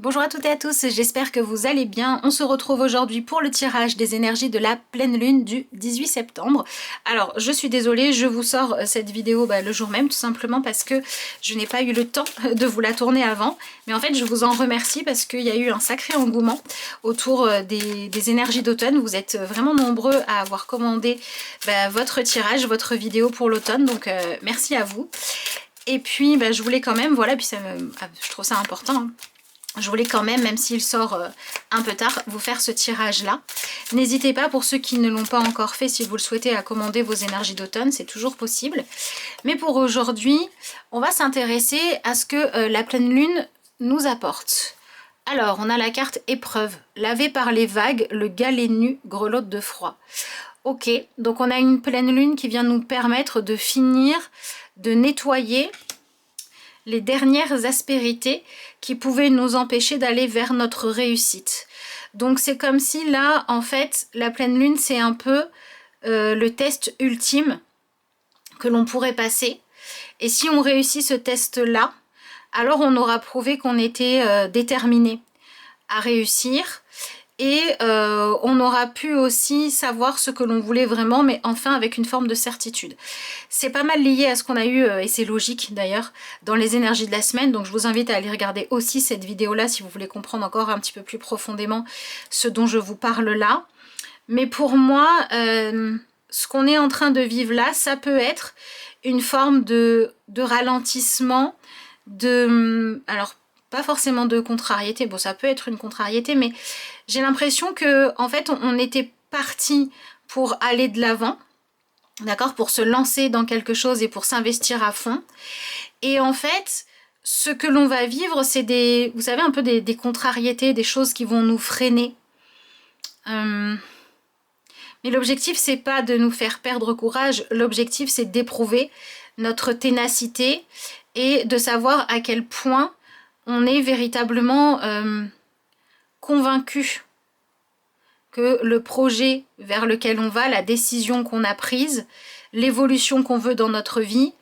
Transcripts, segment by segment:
Bonjour à toutes et à tous, j'espère que vous allez bien. On se retrouve aujourd'hui pour le tirage des énergies de la pleine lune du 18 septembre. Alors, je suis désolée, je vous sors cette vidéo le jour même, tout simplement parce que je n'ai pas eu le temps de vous la tourner avant. Mais en fait, je vous en remercie parce qu'il y a eu un sacré engouement autour des énergies d'automne. Vous êtes vraiment nombreux à avoir commandé votre tirage, votre vidéo pour l'automne, donc merci à vous. Et puis, je voulais quand même, voilà, puis je trouve ça important, hein. Je voulais quand même s'il sort un peu tard, vous faire ce tirage-là. N'hésitez pas, pour ceux qui ne l'ont pas encore fait, si vous le souhaitez, à commander vos énergies d'automne, c'est toujours possible. Mais pour aujourd'hui, on va s'intéresser à ce que la pleine lune nous apporte. Alors, on a la carte épreuve, lavé par les vagues, le galet nu, grelotte de froid. Ok, donc on a une pleine lune qui vient nous permettre de finir, de nettoyer les dernières aspérités qui pouvaient nous empêcher d'aller vers notre réussite. Donc c'est comme si là, en fait, la pleine lune, c'est un peu le test ultime que l'on pourrait passer. Et si on réussit ce test-là, alors on aura prouvé qu'on était déterminé à réussir. Et on aura pu aussi savoir ce que l'on voulait vraiment, mais enfin avec une forme de certitude. C'est pas mal lié à ce qu'on a eu, et c'est logique d'ailleurs, dans les énergies de la semaine. Donc je vous invite à aller regarder aussi cette vidéo-là si vous voulez comprendre encore un petit peu plus profondément ce dont je vous parle là. Mais pour moi, ce qu'on est en train de vivre là, ça peut être une forme de ralentissement, alors pas forcément de contrariété, bon ça peut être une contrariété, mais j'ai l'impression que en fait on était parti pour aller de l'avant, d'accord, pour se lancer dans quelque chose et pour s'investir à fond. Et en fait, ce que l'on va vivre, c'est des, vous savez, un peu des contrariétés, des choses qui vont nous freiner. Mais l'objectif, c'est pas de nous faire perdre courage, l'objectif, c'est d'éprouver notre ténacité et de savoir à quel point on est véritablement convaincu que le projet vers lequel on va, la décision qu'on a prise, l'évolution qu'on veut dans notre vie,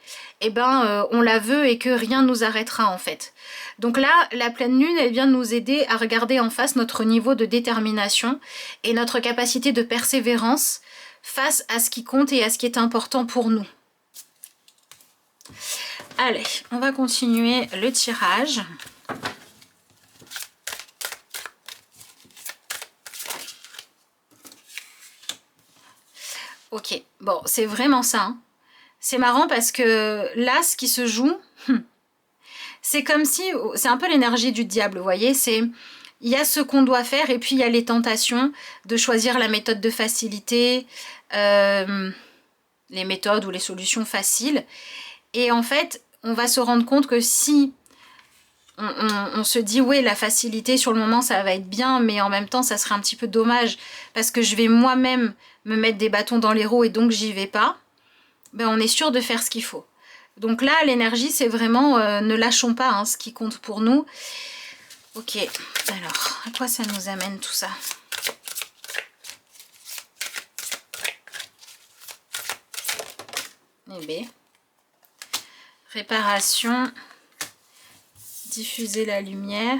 on la veut et que rien ne nous arrêtera en fait. Donc là, la pleine lune, elle vient nous aider à regarder en face notre niveau de détermination et notre capacité de persévérance face à ce qui compte et à ce qui est important pour nous. Allez, on va continuer le tirage. Ok, bon, c'est vraiment ça, hein. C'est marrant parce que là, ce qui se joue, c'est comme si, c'est un peu l'énergie du diable, vous voyez, c'est, il y a ce qu'on doit faire et puis il y a les tentations de choisir la méthode de facilité, les méthodes ou les solutions faciles. Et en fait, on va se rendre compte que si on se dit oui, la facilité sur le moment ça va être bien, mais en même temps ça serait un petit peu dommage parce que je vais moi-même me mettre des bâtons dans les roues et donc j'y vais pas, on est sûr de faire ce qu'il faut. Donc là, l'énergie, c'est vraiment ne lâchons pas, hein, ce qui compte pour nous. Ok, alors, à quoi ça nous amène tout ça? Eh bien, réparation, diffusez la lumière,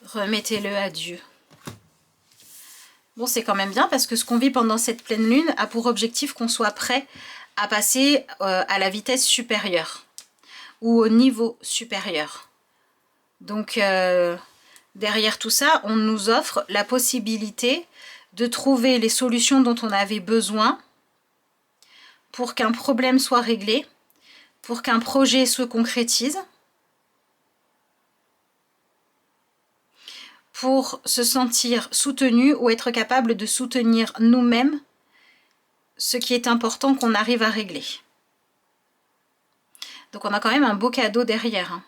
remettez-le à Dieu. Bon, c'est quand même bien parce que ce qu'on vit pendant cette pleine lune a pour objectif qu'on soit prêt à passer à la vitesse supérieure ou au niveau supérieur. Donc derrière tout ça, on nous offre la possibilité de trouver les solutions dont on avait besoin pour qu'un problème soit réglé, pour qu'un projet se concrétise, pour se sentir soutenu ou être capable de soutenir nous-mêmes ce qui est important qu'on arrive à régler. Donc on a quand même un beau cadeau derrière, hein.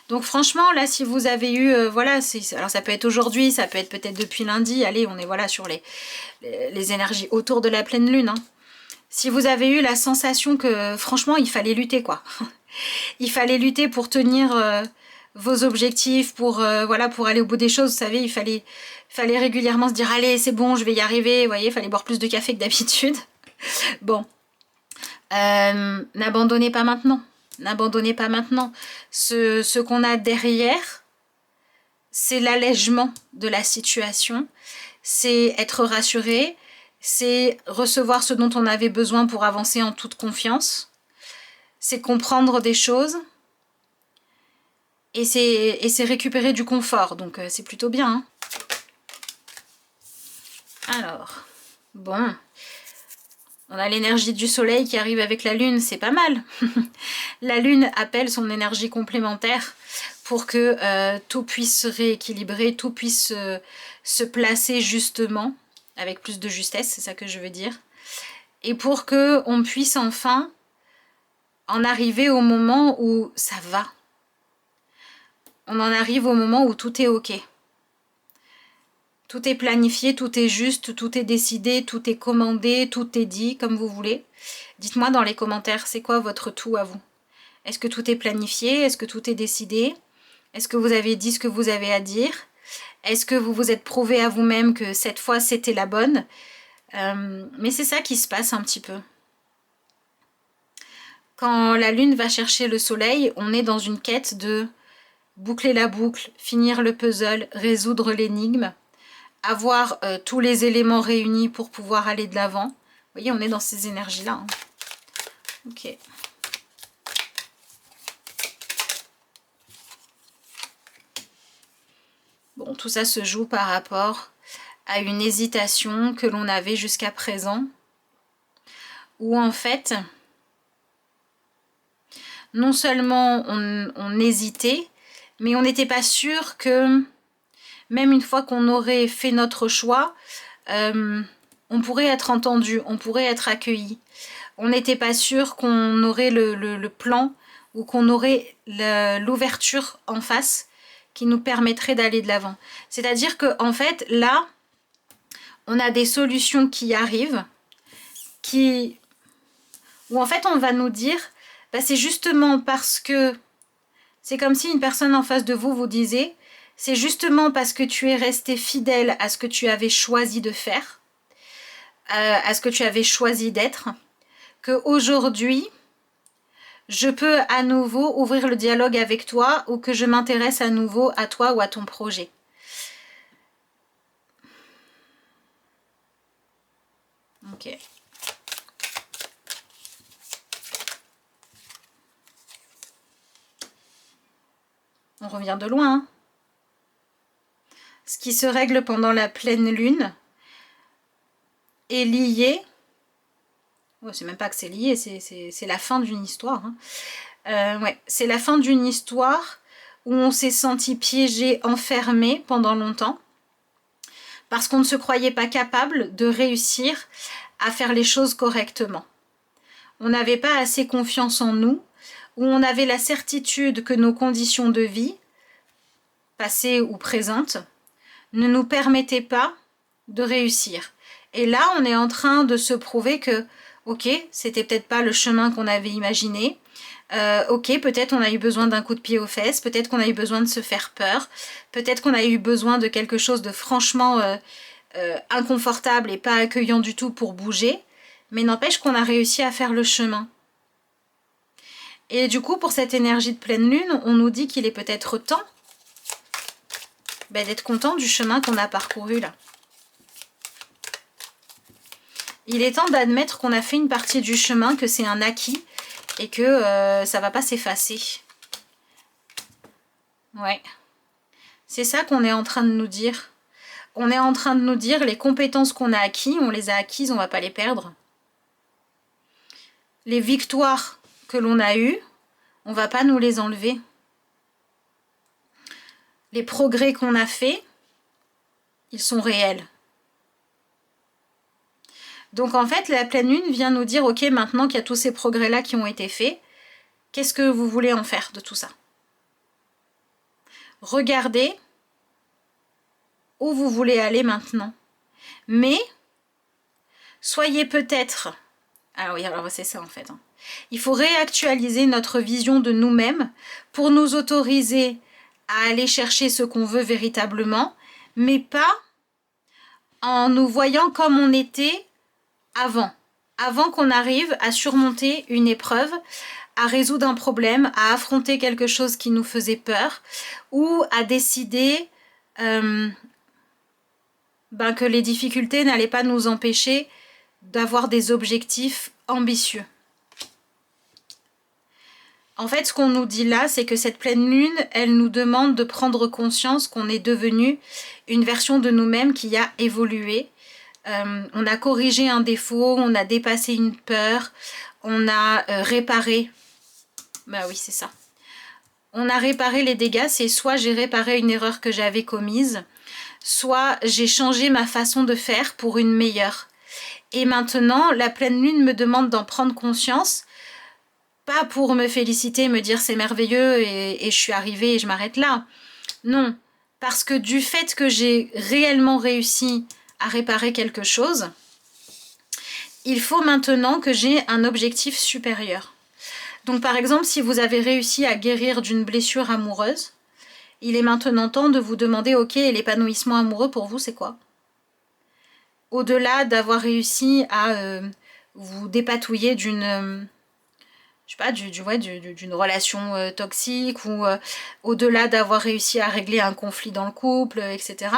Donc franchement, là, si vous avez eu, voilà, alors ça peut être aujourd'hui, ça peut être peut-être depuis lundi, allez, on est voilà sur les énergies autour de la pleine lune, hein. Si vous avez eu la sensation que franchement, il fallait lutter, quoi. Il fallait lutter pour tenir vos objectifs, pour, voilà, pour aller au bout des choses, vous savez, il fallait régulièrement se dire, allez, c'est bon, je vais y arriver, vous voyez, il fallait boire plus de café que d'habitude. Bon, n'abandonnez pas maintenant. N'abandonnez pas maintenant. Ce qu'on a derrière, c'est l'allègement de la situation, c'est être rassuré, c'est recevoir ce dont on avait besoin pour avancer en toute confiance, c'est comprendre des choses, et c'est récupérer du confort, donc c'est plutôt bien. Hein. Alors, bon, on a l'énergie du soleil qui arrive avec la lune, c'est pas mal. La lune appelle son énergie complémentaire pour que tout puisse se rééquilibrer, tout puisse se placer justement, avec plus de justesse, c'est ça que je veux dire. Et pour que on puisse enfin en arriver au moment où ça va. On en arrive au moment où tout est ok. Tout est planifié, tout est juste, tout est décidé, tout est commandé, tout est dit, comme vous voulez. Dites-moi dans les commentaires, c'est quoi votre tout à vous? Est-ce que tout est planifié? Est-ce que tout est décidé? Est-ce que vous avez dit ce que vous avez à dire? Est-ce que vous vous êtes prouvé à vous-même que cette fois c'était la bonne? Mais c'est ça qui se passe un petit peu. Quand la lune va chercher le soleil, on est dans une quête de boucler la boucle, finir le puzzle, résoudre l'énigme, avoir tous les éléments réunis pour pouvoir aller de l'avant. Vous voyez, on est dans ces énergies-là. Hein. Ok. Bon, tout ça se joue par rapport à une hésitation que l'on avait jusqu'à présent, où en fait, non seulement on hésitait, mais on n'était pas sûr que, même une fois qu'on aurait fait notre choix, on pourrait être entendu, on pourrait être accueilli. On n'était pas sûr qu'on aurait le plan ou qu'on aurait l'ouverture en face qui nous permettrait d'aller de l'avant. C'est-à-dire qu'en fait, là, on a des solutions qui arrivent, où en fait on va nous dire, bah, c'est justement parce que, c'est comme si une personne en face de vous vous disait, c'est justement parce que tu es resté fidèle à ce que tu avais choisi de faire, à ce que tu avais choisi d'être, qu'aujourd'hui, je peux à nouveau ouvrir le dialogue avec toi ou que je m'intéresse à nouveau à toi ou à ton projet. Ok. On revient de loin. Hein. Ce qui se règle pendant la pleine lune est lié. Oh, c'est même pas que c'est lié, c'est la fin d'une histoire. Hein. Ouais, c'est la fin d'une histoire où on s'est senti piégé, enfermé pendant longtemps, parce qu'on ne se croyait pas capable de réussir à faire les choses correctement. On n'avait pas assez confiance en nous, où on avait la certitude que nos conditions de vie, passées ou présentes, ne nous permettaient pas de réussir. Et là, on est en train de se prouver que, ok, c'était peut-être pas le chemin qu'on avait imaginé, ok, peut-être on a eu besoin d'un coup de pied aux fesses, peut-être qu'on a eu besoin de se faire peur, peut-être qu'on a eu besoin de quelque chose de franchement inconfortable et pas accueillant du tout pour bouger, mais n'empêche qu'on a réussi à faire le chemin. Et du coup, pour cette énergie de pleine lune, on nous dit qu'il est peut-être temps d'être content du chemin qu'on a parcouru là. Il est temps d'admettre qu'on a fait une partie du chemin, que c'est un acquis et que ça va pas s'effacer. Ouais. C'est ça qu'on est en train de nous dire. On est en train de nous dire les compétences qu'on a acquises, on les a acquises, on va pas les perdre. Les victoires que l'on a eues, on va pas nous les enlever. Les progrès qu'on a faits, ils sont réels. Donc en fait, la pleine lune vient nous dire, ok, maintenant qu'il y a tous ces progrès-là qui ont été faits, qu'est-ce que vous voulez en faire de tout ça? Regardez où vous voulez aller maintenant. Mais, soyez peut-être... Ah oui, alors c'est ça en fait. Hein. Il faut réactualiser notre vision de nous-mêmes pour nous autoriser à aller chercher ce qu'on veut véritablement, mais pas en nous voyant comme on était avant qu'on arrive à surmonter une épreuve, à résoudre un problème, à affronter quelque chose qui nous faisait peur, ou à décider que les difficultés n'allaient pas nous empêcher d'avoir des objectifs ambitieux. En fait, ce qu'on nous dit là, c'est que cette pleine lune, elle nous demande de prendre conscience qu'on est devenu une version de nous-mêmes qui a évolué. On a corrigé un défaut, on a dépassé une peur, on a réparé. Bah oui, c'est ça. On a réparé les dégâts, c'est soit j'ai réparé une erreur que j'avais commise, soit j'ai changé ma façon de faire pour une meilleure. Et maintenant, la pleine lune me demande d'en prendre conscience, pas pour me féliciter, me dire c'est merveilleux et je suis arrivée et je m'arrête là. Non, parce que du fait que j'ai réellement réussi à réparer quelque chose, il faut maintenant que j'ai un objectif supérieur. Donc par exemple, si vous avez réussi à guérir d'une blessure amoureuse, il est maintenant temps de vous demander, ok, l'épanouissement amoureux pour vous, c'est quoi? Au-delà d'avoir réussi à vous dépatouiller d'une je sais pas, d'une relation toxique ou au-delà d'avoir réussi à régler un conflit dans le couple, etc.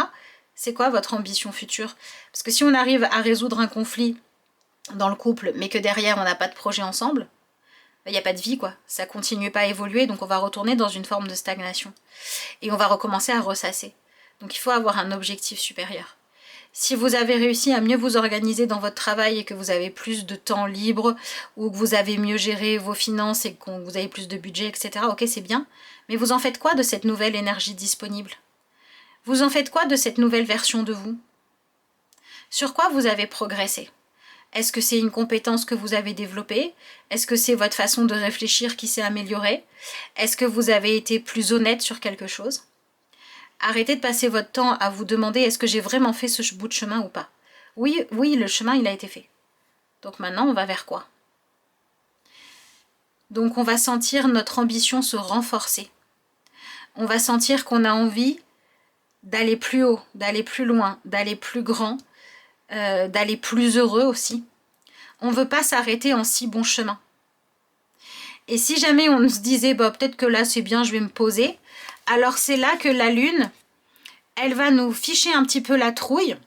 C'est quoi votre ambition future? Parce que si on arrive à résoudre un conflit dans le couple, mais que derrière on n'a pas de projet ensemble, il n'y a pas de vie quoi. Ça continue pas à évoluer, donc on va retourner dans une forme de stagnation. Et on va recommencer à ressasser. Donc il faut avoir un objectif supérieur. Si vous avez réussi à mieux vous organiser dans votre travail et que vous avez plus de temps libre ou que vous avez mieux géré vos finances et que vous avez plus de budget, etc., ok, c'est bien. Mais vous en faites quoi de cette nouvelle énergie disponible? Vous en faites quoi de cette nouvelle version de vous? Sur quoi vous avez progressé? Est-ce que c'est une compétence que vous avez développée? Est-ce que c'est votre façon de réfléchir qui s'est améliorée? Est-ce que vous avez été plus honnête sur quelque chose? Arrêtez de passer votre temps à vous demander est-ce que j'ai vraiment fait ce bout de chemin ou pas. Oui, le chemin il a été fait. Donc maintenant on va vers quoi? Donc on va sentir notre ambition se renforcer. On va sentir qu'on a envie d'aller plus haut, d'aller plus loin, d'aller plus grand, d'aller plus heureux aussi. On ne veut pas s'arrêter en si bon chemin. Et si jamais on se disait bah, peut-être que là c'est bien, je vais me poser, alors c'est là que la lune, elle va nous ficher un petit peu la trouille.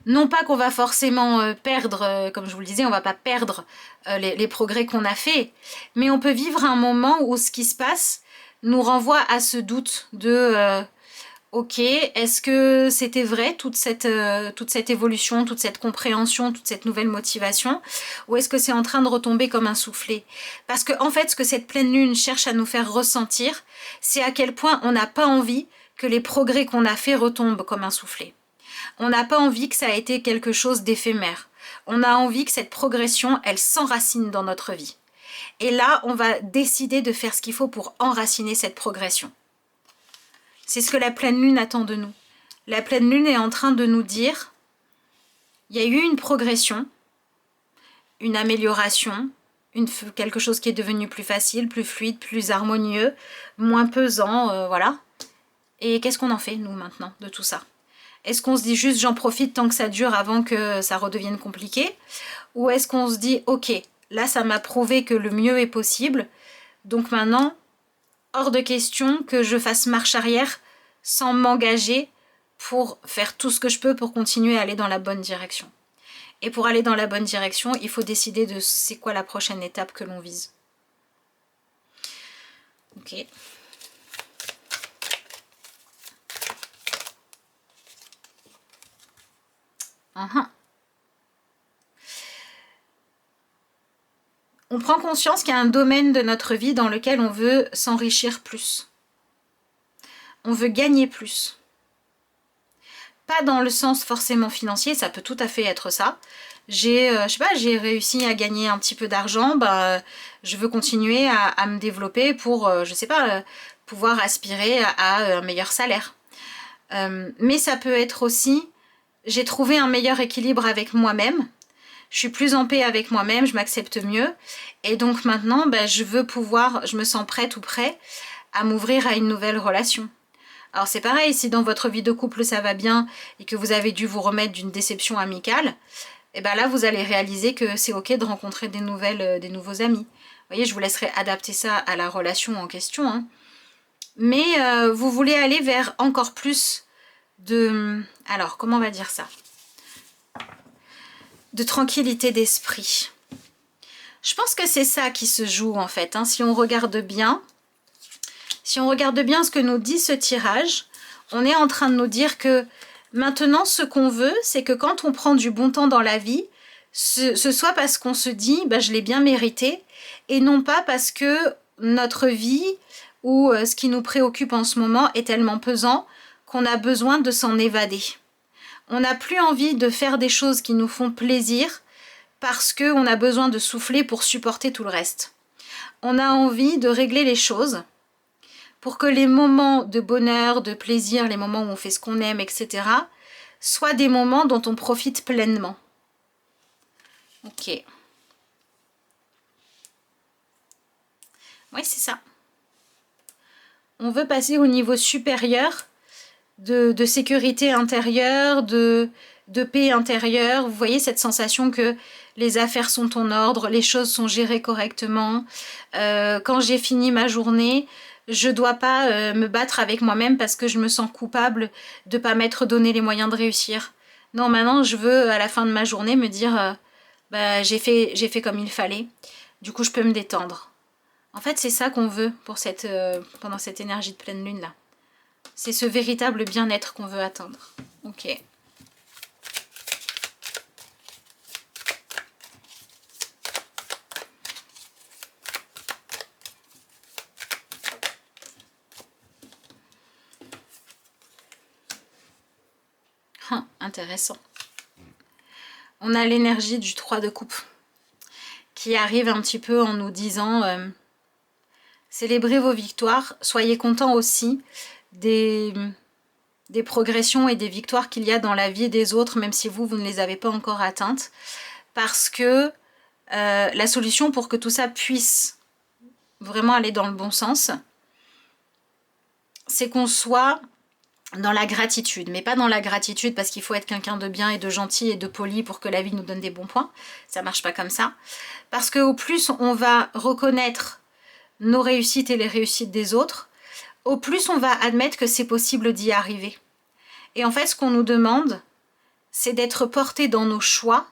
Non pas qu'on va forcément perdre, comme je vous le disais, on va pas perdre les progrès qu'on a fait, mais on peut vivre un moment où ce qui se passe nous renvoie à ce doute de ok, est-ce que c'était vrai toute cette évolution, toute cette compréhension, toute cette nouvelle motivation, ou est-ce que c'est en train de retomber comme un soufflet? Parce que en fait, ce que cette pleine lune cherche à nous faire ressentir, c'est à quel point on n'a pas envie que les progrès qu'on a fait retombent comme un soufflet. On n'a pas envie que ça ait été quelque chose d'éphémère. On a envie que cette progression, elle s'enracine dans notre vie. Et là, on va décider de faire ce qu'il faut pour enraciner cette progression. C'est ce que la pleine lune attend de nous. La pleine lune est en train de nous dire, il y a eu une progression, une amélioration, quelque chose qui est devenu plus facile, plus fluide, plus harmonieux, moins pesant, voilà. Et qu'est-ce qu'on en fait, nous, maintenant, de tout ça? Est-ce qu'on se dit juste j'en profite tant que ça dure avant que ça redevienne compliqué? Ou est-ce qu'on se dit ok, là ça m'a prouvé que le mieux est possible, donc maintenant, hors de question que je fasse marche arrière sans m'engager pour faire tout ce que je peux pour continuer à aller dans la bonne direction. Et pour aller dans la bonne direction, il faut décider de c'est quoi la prochaine étape que l'on vise. Ok. On prend conscience qu'il y a un domaine de notre vie dans lequel on veut s'enrichir plus. On veut gagner plus. Pas dans le sens forcément financier, ça peut tout à fait être ça. J'ai réussi à gagner un petit peu d'argent, bah, je veux continuer à me développer pour, pouvoir aspirer à un meilleur salaire. Mais ça peut être aussi, j'ai trouvé un meilleur équilibre avec moi-même, je suis plus en paix avec moi-même, je m'accepte mieux, et donc maintenant, bah, je me sens prête ou prêt à m'ouvrir à une nouvelle relation. Alors c'est pareil, si dans votre vie de couple ça va bien et que vous avez dû vous remettre d'une déception amicale, et ben là vous allez réaliser que c'est ok de rencontrer des nouveaux amis. Vous voyez, je vous laisserai adapter ça à la relation en question, hein. mais vous voulez aller vers encore plus de... Alors, comment on va dire ça? De tranquillité d'esprit. Je pense que c'est ça qui se joue en fait, hein. Si on regarde bien ce que nous dit ce tirage, on est en train de nous dire que maintenant ce qu'on veut, c'est que quand on prend du bon temps dans la vie, ce soit parce qu'on se dit bah, je l'ai bien mérité, et non pas parce que notre vie ou ce qui nous préoccupe en ce moment est tellement pesant qu'on a besoin de s'en évader. On n'a plus envie de faire des choses qui nous font plaisir parce qu'on a besoin de souffler pour supporter tout le reste. On a envie de régler les choses pour que les moments de bonheur, de plaisir, les moments où on fait ce qu'on aime, etc., soient des moments dont on profite pleinement. Ok. Oui, c'est ça. On veut passer au niveau supérieur de sécurité intérieure, de paix intérieure. Vous voyez cette sensation que les affaires sont en ordre, les choses sont gérées correctement. Quand j'ai fini ma journée, je ne dois pas me battre avec moi-même parce que je me sens coupable de ne pas m'être donné les moyens de réussir. Non, maintenant, je veux, à la fin de ma journée, me dire bah, j'ai fait comme il fallait. Du coup, je peux me détendre. En fait, c'est ça qu'on veut pour pendant cette énergie de pleine lune là. C'est ce véritable bien-être qu'on veut atteindre. Ok. Intéressant. On a l'énergie du 3 de coupe qui arrive un petit peu en nous disant célébrez vos victoires, soyez contents aussi des progressions et des victoires qu'il y a dans la vie des autres, même si vous ne les avez pas encore atteintes, parce que la solution pour que tout ça puisse vraiment aller dans le bon sens, c'est qu'on soit dans la gratitude, mais pas dans la gratitude parce qu'il faut être quelqu'un de bien et de gentil et de poli pour que la vie nous donne des bons points, ça marche pas comme ça, parce qu'au plus on va reconnaître nos réussites et les réussites des autres, au plus on va admettre que c'est possible d'y arriver. Et en fait, ce qu'on nous demande, c'est d'être porté dans nos choix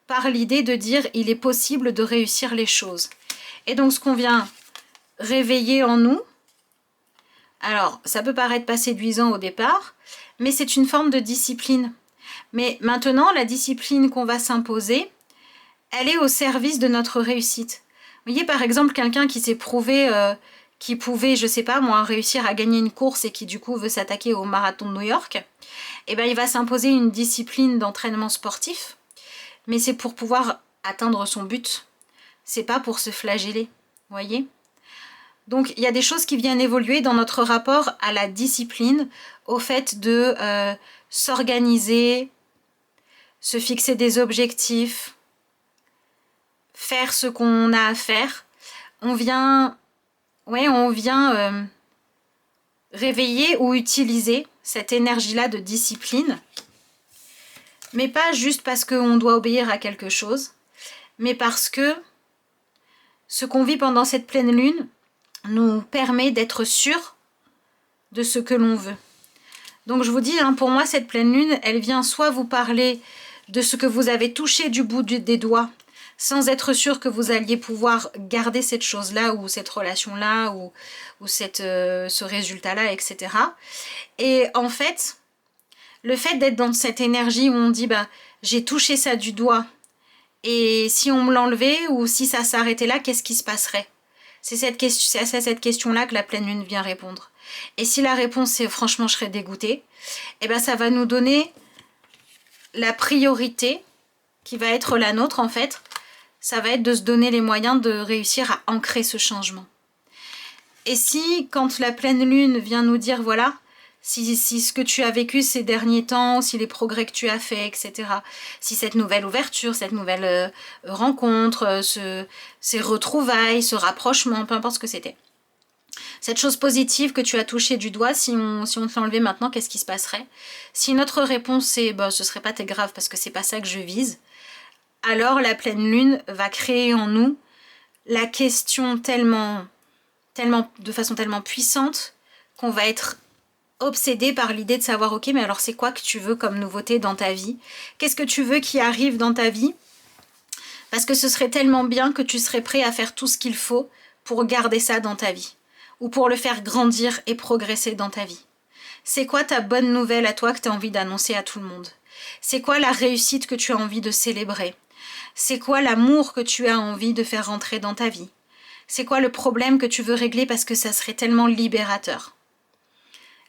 par l'idée de dire il est possible de réussir les choses. Et donc ce qu'on vient réveiller en nous, alors ça peut paraître pas séduisant au départ, mais c'est une forme de discipline. Mais maintenant, la discipline qu'on va s'imposer, elle est au service de notre réussite. Vous voyez par exemple quelqu'un qui s'est prouvé qui pouvait, je sais pas moi, réussir à gagner une course et qui du coup veut s'attaquer au marathon de New York, eh ben il va s'imposer une discipline d'entraînement sportif, mais c'est pour pouvoir atteindre son but. C'est pas pour se flageller, vous voyez? Donc il y a des choses qui viennent évoluer dans notre rapport à la discipline, au fait de s'organiser, se fixer des objectifs, faire ce qu'on a à faire. On vient réveiller ou utiliser cette énergie-là de discipline, mais pas juste parce qu'on doit obéir à quelque chose, mais parce que ce qu'on vit pendant cette pleine lune nous permet d'être sûr de ce que l'on veut. Donc je vous dis, hein, pour moi, cette pleine lune, elle vient soit vous parler de ce que vous avez touché du bout des doigts, sans être sûr que vous alliez pouvoir garder cette chose-là, ou cette relation-là, ou ce résultat-là, etc. Et en fait, le fait d'être dans cette énergie où on dit, bah, j'ai touché ça du doigt, et si on me l'enlevait, ou si ça s'arrêtait là, qu'est-ce qui se passerait? C'est à cette question-là que la pleine lune vient répondre. Et si la réponse c'est franchement je serais dégoûtée, eh ben ça va nous donner la priorité qui va être la nôtre en fait. Ça va être de se donner les moyens de réussir à ancrer ce changement. Et si quand la pleine lune vient nous dire voilà, si ce que tu as vécu ces derniers temps, si les progrès que tu as faits, etc. Si cette nouvelle ouverture, cette nouvelle rencontre, ces retrouvailles, ce rapprochement, peu importe ce que c'était. Cette chose positive que tu as touchée du doigt, si on te l'enlevait maintenant, qu'est-ce qui se passerait? Si notre réponse c'est bah, ce serait pas très grave parce que c'est pas ça que je vise, alors la pleine lune va créer en nous la question de façon tellement puissante qu'on va être obsédé par l'idée de savoir, ok, mais alors c'est quoi que tu veux comme nouveauté dans ta vie? Qu'est-ce que tu veux qui arrive dans ta vie? Parce que ce serait tellement bien que tu serais prêt à faire tout ce qu'il faut pour garder ça dans ta vie. Ou pour le faire grandir et progresser dans ta vie. C'est quoi ta bonne nouvelle à toi que tu as envie d'annoncer à tout le monde? C'est quoi la réussite que tu as envie de célébrer? C'est quoi l'amour que tu as envie de faire rentrer dans ta vie? C'est quoi le problème que tu veux régler parce que ça serait tellement libérateur?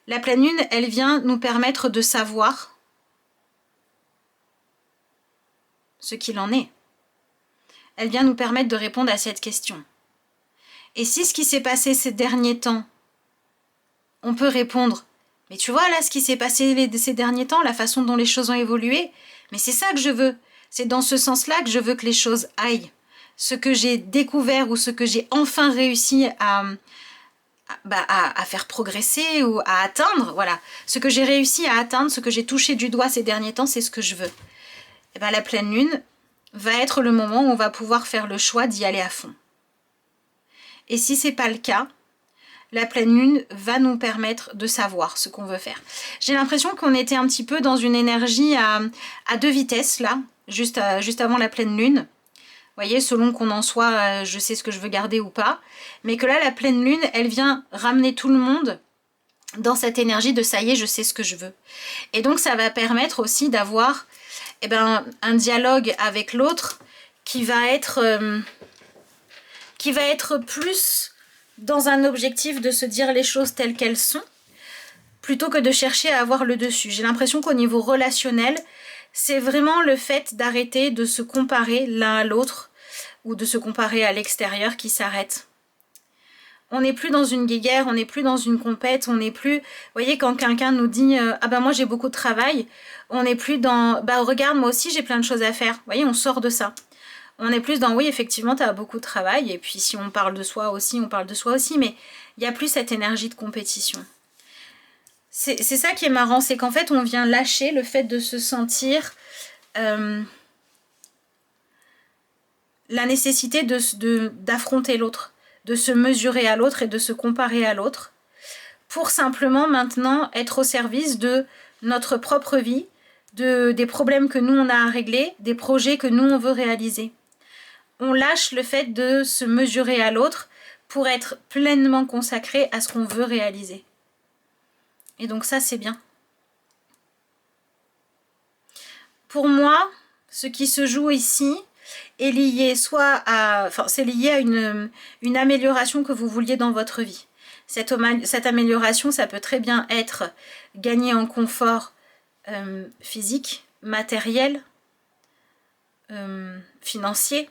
La pleine lune, elle vient nous permettre de savoir ce qu'il en est. Elle vient nous permettre de répondre à cette question. Et si ce qui s'est passé ces derniers temps, on peut répondre, mais tu vois là ce qui s'est passé ces derniers temps, la façon dont les choses ont évolué, mais c'est ça que je veux. C'est dans ce sens-là que je veux que les choses aillent. Ce que j'ai découvert ou ce que j'ai enfin réussi à faire progresser ou à atteindre, voilà. Ce que j'ai réussi à atteindre, ce que j'ai touché du doigt ces derniers temps, c'est ce que je veux. Et bien, la pleine lune va être le moment où on va pouvoir faire le choix d'y aller à fond. Et si c'est pas le cas, la pleine lune va nous permettre de savoir ce qu'on veut faire. J'ai l'impression qu'on était un petit peu dans une énergie à deux vitesses, là, juste avant la pleine lune. Vous voyez, selon qu'on en soit, je sais ce que je veux garder ou pas. Mais que là, la pleine lune, elle vient ramener tout le monde dans cette énergie de ça y est, je sais ce que je veux. Et donc, ça va permettre aussi d'avoir un dialogue avec l'autre qui va être plus dans un objectif de se dire les choses telles qu'elles sont, plutôt que de chercher à avoir le dessus. J'ai l'impression qu'au niveau relationnel, c'est vraiment le fait d'arrêter de se comparer l'un à l'autre ou de se comparer à l'extérieur qui s'arrête. On n'est plus dans une guéguerre, on n'est plus dans une compète, on n'est plus... Vous voyez, quand quelqu'un nous dit « Ah ben moi j'ai beaucoup de travail », on n'est plus dans « Bah regarde, moi aussi j'ai plein de choses à faire ». Vous voyez, on sort de ça. On est plus dans « Oui, effectivement, tu as beaucoup de travail ». Et puis si on parle de soi aussi, on parle de soi aussi. Mais il n'y a plus cette énergie de compétition. C'est ça qui est marrant, c'est qu'en fait, on vient lâcher le fait de se sentir... la nécessité d'affronter l'autre, de se mesurer à l'autre et de se comparer à l'autre, pour simplement maintenant être au service de notre propre vie, des problèmes que nous on a à régler, des projets que nous on veut réaliser. On lâche le fait de se mesurer à l'autre pour être pleinement consacré à ce qu'on veut réaliser. Et donc ça c'est bien. Pour moi, ce qui se joue ici est lié soit à... Enfin, c'est lié à une amélioration que vous vouliez dans votre vie. Cette amélioration, ça peut très bien être gagner en confort physique, matériel, financier.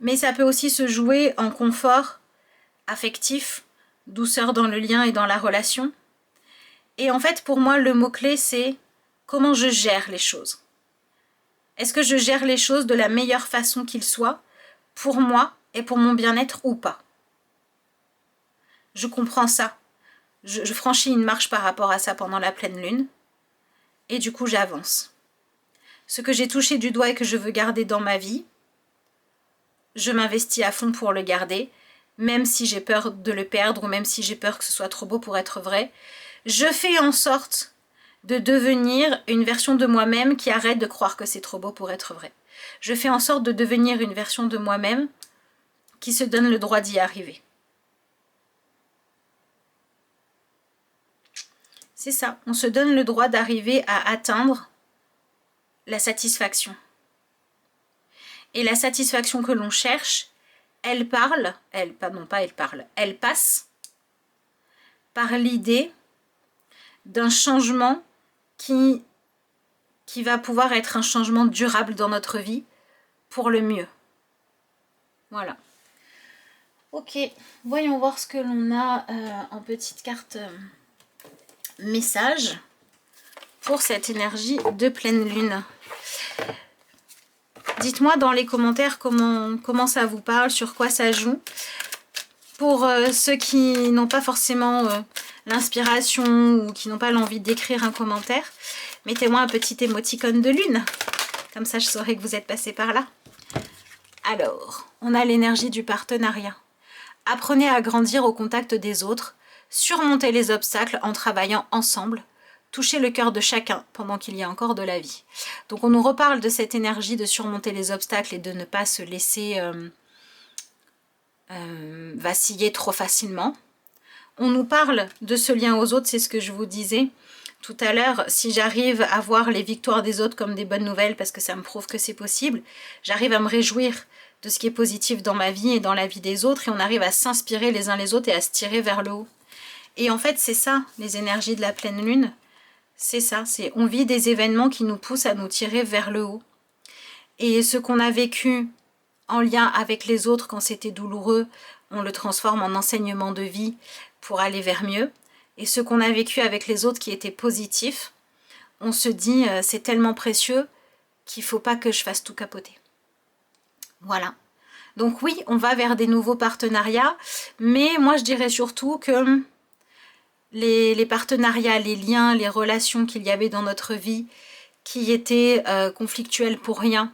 Mais ça peut aussi se jouer en confort affectif, douceur dans le lien et dans la relation. Et en fait, pour moi, le mot-clé, c'est comment je gère les choses. Est-ce que je gère les choses de la meilleure façon qu'il soit, pour moi et pour mon bien-être ou pas? Je comprends ça. Je franchis une marche par rapport à ça pendant la pleine lune. Et du coup, j'avance. Ce que j'ai touché du doigt et que je veux garder dans ma vie, je m'investis à fond pour le garder, même si j'ai peur de le perdre ou même si j'ai peur que ce soit trop beau pour être vrai. Je fais en sorte de devenir une version de moi-même qui arrête de croire que c'est trop beau pour être vrai. Je fais en sorte de devenir une version de moi-même qui se donne le droit d'y arriver. C'est ça, on se donne le droit d'arriver à atteindre la satisfaction. Et la satisfaction que l'on cherche, elle passe par l'idée d'un changement qui va pouvoir être un changement durable dans notre vie pour le mieux. Voilà. Ok, voyons voir ce que l'on a en petite carte message pour cette énergie de pleine lune. Dites-moi dans les commentaires comment ça vous parle, sur quoi ça joue. Pour ceux qui n'ont pas forcément l'inspiration ou qui n'ont pas l'envie d'écrire un commentaire, mettez-moi un petit émoticône de lune. Comme ça, je saurai que vous êtes passé par là. Alors, on a l'énergie du partenariat. Apprenez à grandir au contact des autres, surmonter les obstacles en travaillant ensemble, toucher le cœur de chacun pendant qu'il y a encore de la vie. Donc on nous reparle de cette énergie de surmonter les obstacles et de ne pas se laisser vaciller trop facilement. On nous parle de ce lien aux autres, c'est ce que je vous disais tout à l'heure. Si j'arrive à voir les victoires des autres comme des bonnes nouvelles, parce que ça me prouve que c'est possible, j'arrive à me réjouir de ce qui est positif dans ma vie et dans la vie des autres, et on arrive à s'inspirer les uns les autres et à se tirer vers le haut. Et en fait, c'est ça, les énergies de la pleine lune. C'est ça, c'est on vit des événements qui nous poussent à nous tirer vers le haut. Et ce qu'on a vécu en lien avec les autres quand c'était douloureux, on le transforme en enseignement de vie pour aller vers mieux. Et ce qu'on a vécu avec les autres qui était positif, on se dit c'est tellement précieux qu'il ne faut pas que je fasse tout capoter. Voilà. Donc oui, on va vers des nouveaux partenariats, mais moi je dirais surtout que les partenariats, les liens, les relations qu'il y avait dans notre vie qui étaient conflictuels pour rien,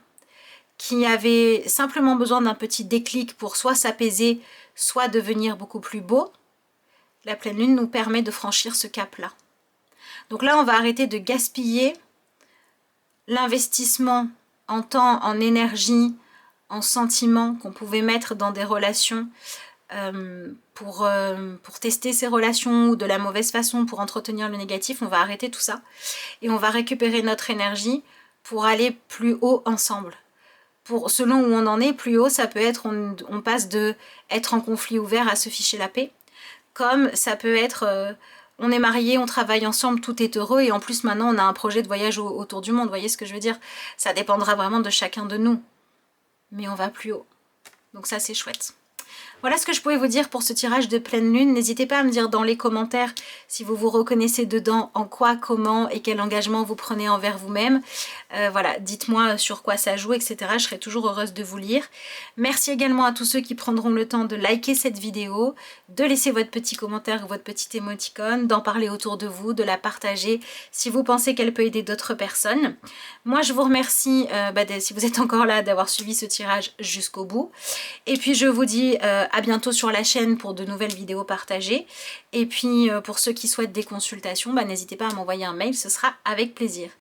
qui avaient simplement besoin d'un petit déclic pour soit s'apaiser, soit devenir beaucoup plus beau, la pleine lune nous permet de franchir ce cap-là. Donc là, on va arrêter de gaspiller l'investissement en temps, en énergie, en sentiments qu'on pouvait mettre dans des relations pour tester ces relations ou de la mauvaise façon pour entretenir le négatif. On va arrêter tout ça et on va récupérer notre énergie pour aller plus haut ensemble. Selon où on en est, plus haut, ça peut être, on passe de être en conflit ouvert à se ficher la paix, comme ça peut être, on est mariés, on travaille ensemble, tout est heureux, et en plus maintenant on a un projet de voyage autour du monde, vous voyez ce que je veux dire? Ça dépendra vraiment de chacun de nous, mais on va plus haut, donc ça c'est chouette. Voilà ce que je pouvais vous dire pour ce tirage de pleine lune. N'hésitez pas à me dire dans les commentaires si vous vous reconnaissez dedans, en quoi, comment et quel engagement vous prenez envers vous-même. Voilà, dites-moi sur quoi ça joue, etc. Je serai toujours heureuse de vous lire. Merci également à tous ceux qui prendront le temps de liker cette vidéo, de laisser votre petit commentaire ou votre petite émoticône, d'en parler autour de vous, de la partager si vous pensez qu'elle peut aider d'autres personnes. Moi, je vous remercie, si vous êtes encore là, d'avoir suivi ce tirage jusqu'au bout. Et puis, je vous dis à bientôt sur la chaîne pour de nouvelles vidéos partagées. Et puis, pour ceux qui souhaitent des consultations, n'hésitez pas à m'envoyer un mail, ce sera avec plaisir.